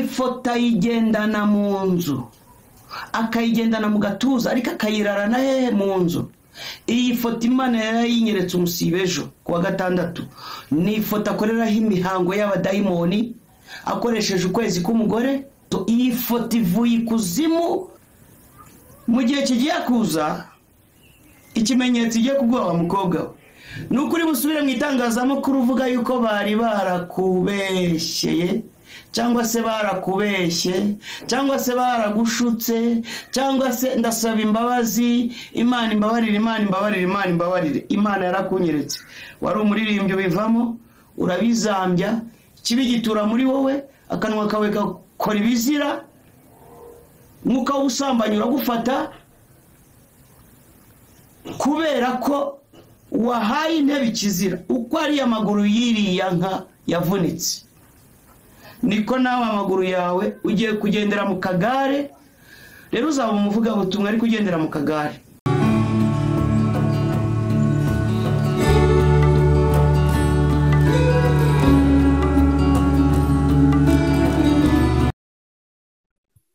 ifoto ayigendana mu nzu, akayigendana mu gatuza, ariko akayirarana hehe? Mu nzu. Iyi foto Imana yarayinyeretse umusibe ejo kuwa gatandatu. Ni ifoto akoreraho imihango y'abadayimoni akoresheje ukwezi k'umugore. Iyi foto ivuye ikuzimu. Mu gihe kigiye kuza ikimenyetso igiye kuguha wa mukobwa we, ni ukuri busubire mu itangazamakuru uvuga yuko bari barakubeshyeye, cyangwa se barakubeshye, cyangwa se baragushutse, cyangwa se ndasaba imbabazi, Imana imbabarire, Imana imbabarire, Imana imbabarire. Imana yarakunyeretse, wari umuririmbyi bivamo, urabizambya, kibi gitura muri wowe, akanwa kawe gakora ibizira, mwuka w'ubusambanyi uragufata, kubera ko wahaye intebe ikizira. Uko ari amaguru yiriya nka yavunitse, niko nawe amaguru yawe ugiye kugendera mu kagare. Rero uzaba umuvugabutumwa ariko ugendera mu kagare.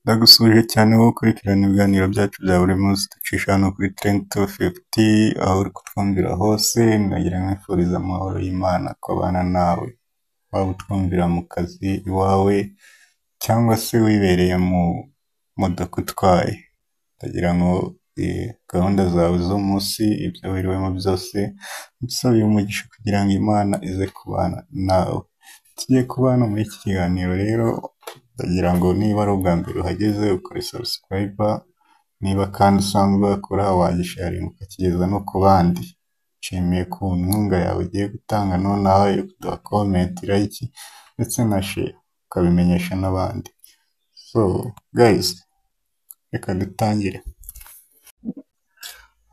Ndagusuje cyane wowe ukurikirana ibiganiro byacu bya buri munsi ducisha hano kuri Trend 250, aho uri kutwumvira hose. Ndagira nkwifuriza amahoro y'Imana kubana nawe, waba utwumvira mu kazi iwawe cyangwa se wibereye mu modoka utwaye. Ndagira ngo gahunda zawe zo munsi, ibyo wiriwemo byose, dusabe umugisha kugira ngo Imana ize kubana nawe. Tugiye kubana muri iki kiganiro rero, ndagira ngo niba ari ubwa mbere uhageze ukore subscribe, niba kandi usanzwe wakora wagisharinga ukakigeza no ku bandi. Nshimiye ku nkunga yawe ugiye gutanga nonaha yo kuduha comment, like ndetse na share ukabimenyesha n'abandi. So guys, reka dutangire.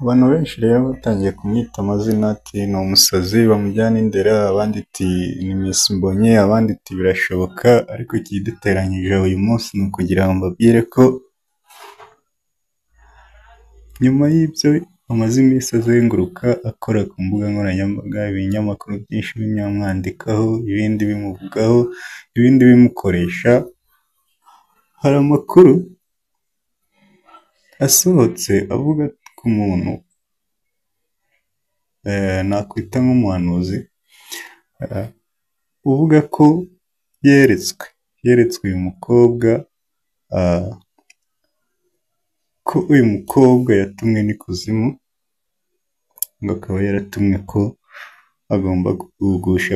Abantu benshi rero batangiye kumwita amazina ati ni umusazi, bamujyana indera, abandi ati ni Miss Mbonye, abandi ati birashoboka. Ariko ikiduteranyije uyu munsi ni ukugira ngo mbabwire ko nyuma y'ibyo amaze iminsi azenguruka akora ku mbuga nkoranyambaga, ibinyamakuru byinshi binyamwandikaho, ibindi bimuvugaho, ibindi bimukoresha, hari amakuru asohotse avuga ku muntu nakwita nk'umuhanuzi, uvuga ko yeretswe uyu mukobwa, ko uyu mukobwa yatumwe n'ikuzimu, ngo akaba yaratumwe ko agomba kugusha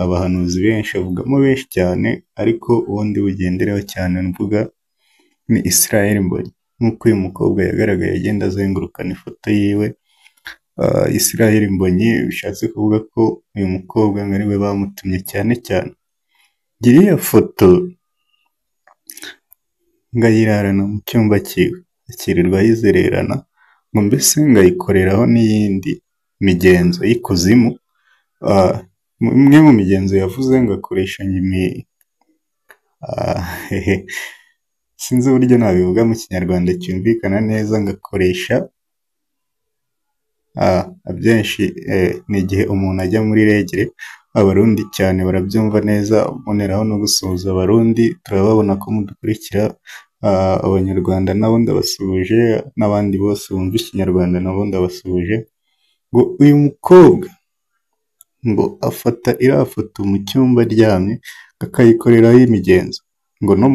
abahanuzi benshi. Avugamo benshi cyane, ariko ubundi bugendereho cyane mvuga ni Israel Mbonyi. Nk'uko uyu mukobwa yagaragaye agenda azengurukana ifoto yiwe, Israel Mbonyi bishatse kuvuga ko uyu mukobwa ari we bamutumye cyane cyane. Iriya foto ngayirarana mu cyumba cyiwe, akirirwa yizererana, ngo mbese ngayikoreraho n'iyindi migenzo y'ikuzimu. Imwe mu migenzo yavuze ngo akoresha sinzi uburyo nabivuga mu kinyarwanda cyumvikana neza, ngakoresha abyinshi ni igihe umuntu ajya muri regere. Abarundi cyane barabyumva neza, boneraho no gusuhuza abarundi, turababona ko mudukurikira. Abanyarwanda nabo ndabasuhuje, n'abandi bose bumva ikinyarwanda nabo ndabasuhuje. Ngo uyu mukobwa ngo afata iriya foto mu cyumba aryamye akayikoreraho imigenzo, ngo no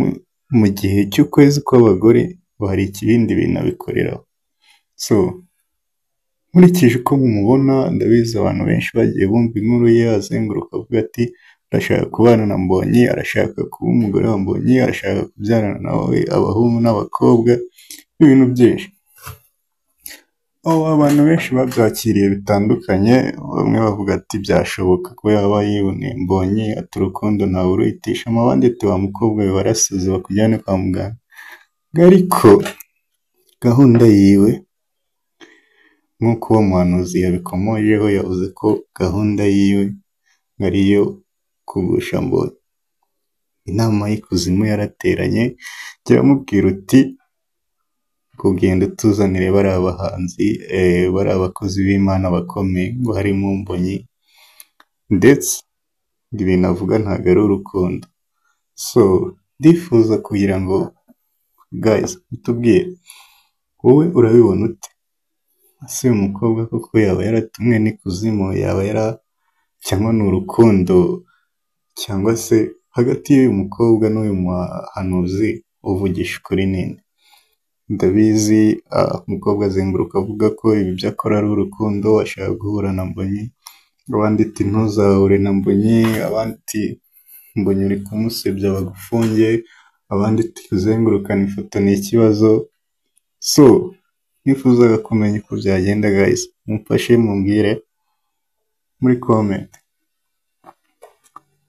mu gihe cy'ukwezi kw'abagore hari ikibindi bintu abikoreraho. So nkurikije uko mumubona, ndabizi abantu benshi bagiye bumva inkuru ye azenguruka avuga ati arashaka kubana na Mbonyi, arashaka kuba umugore wa Mbonyi, arashaka kubyarana nawe abahungu n'abakobwa, ibintu byinshi. Abantu benshi babyakiriye bitandukanye. Bamwe bavuga ati byashoboka ko yaba yiboneye Mbonyi, ati urukundo ntawe uruhitishamo, abandi ati wa mukobwa we warasize bakujyane kwa muganga. Ariko gahunda yiwe, nk'uko uwo muhanuzi yabikomojeho, yavuze ko gahunda yiwe ari iyo kugusha Mbonyi. Inama y'ikuzimu yarateranye, kiramubwira uti kugenda tuzanire bari abahanzi, bari abakozi b'Imana bakomeye, ngo harimo Mbonyi, ndetse ibintu avuga ntabwo ari urukundo. So ndifuza kugira ngo guys mutubwire wowe urabibona ute? Ese uyu mukobwa koko yaba yaratumwe n'ikuzimu, yaba cyangwa ni urukundo, cyangwa se hagati y'uyu mukobwa n'uyu muhanuzi uvugisha ukuri ninde? Ndabizi umukobwa azenguruka avuga ko ibi byo akora ari urukundo, ashaka guhura na Mbonyi, abandi ati ntuzahure na Mbonyi, abandi ati Mbonyi uri kumusebya bagufunge, abandi ati kuzengurukana ifoto ni ikibazo. So nifuzaga kumenya uko byagenda guys, mumfashe mumbwire muri comment.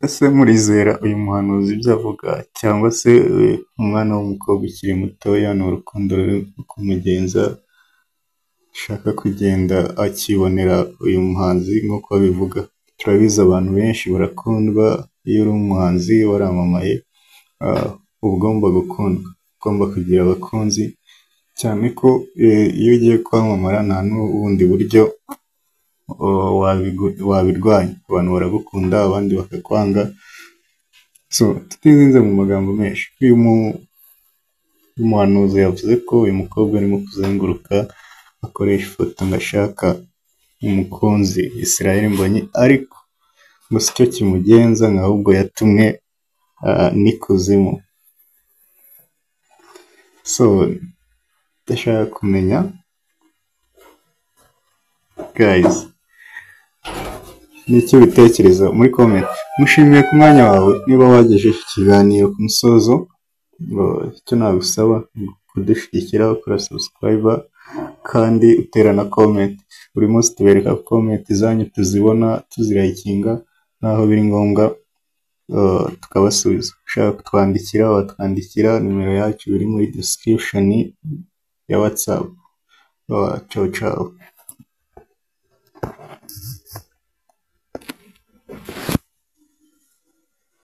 Ese murizera uyu muhanuzi ibyo avuga, cyangwa se umwana w'umukobwa ukiri mutoya ni urukundo ruri kumugenza, ashaka kugenda akibonera uyu muhanzi nk'uko bivuga? Turabizi abantu benshi barakundwa, iyo uri umuhanzi waramamaye uba ugomba gukundwa, ugomba kugira abakunzi, cyane ko iyo ugiye kwamamara nta n'ubundi buryo wabirwanya, abantu baragukunda abandi bakakwanga. So tutizinze mu magambo menshi, uyu muhanuzi yavuze ko uyu mukobwa arimo kuzenguruka akoresha ifoto ngo ashaka umukunzi Israel Mbonyi, ariko ngo si cyo kimugenza, ahubwo yatumwe n'ikuzimu. So ndashaka kumenya guys n'icyo bitekereza muri comment. Mushimiye ku mwanya wawe, niba wagejeje ikiganiro ku musozo, icyo nagusaba kudushyigikira, ukora subscribe kandi utera na comment. Buri munsi tubereka comment zanyu, tuzibona tuzirayikinga, naho biri ngombwa tukabasubiza. Ushaka kutwandikira watwandikira, nimero yacu iri muri description ya WhatsApp. Ciao ciao.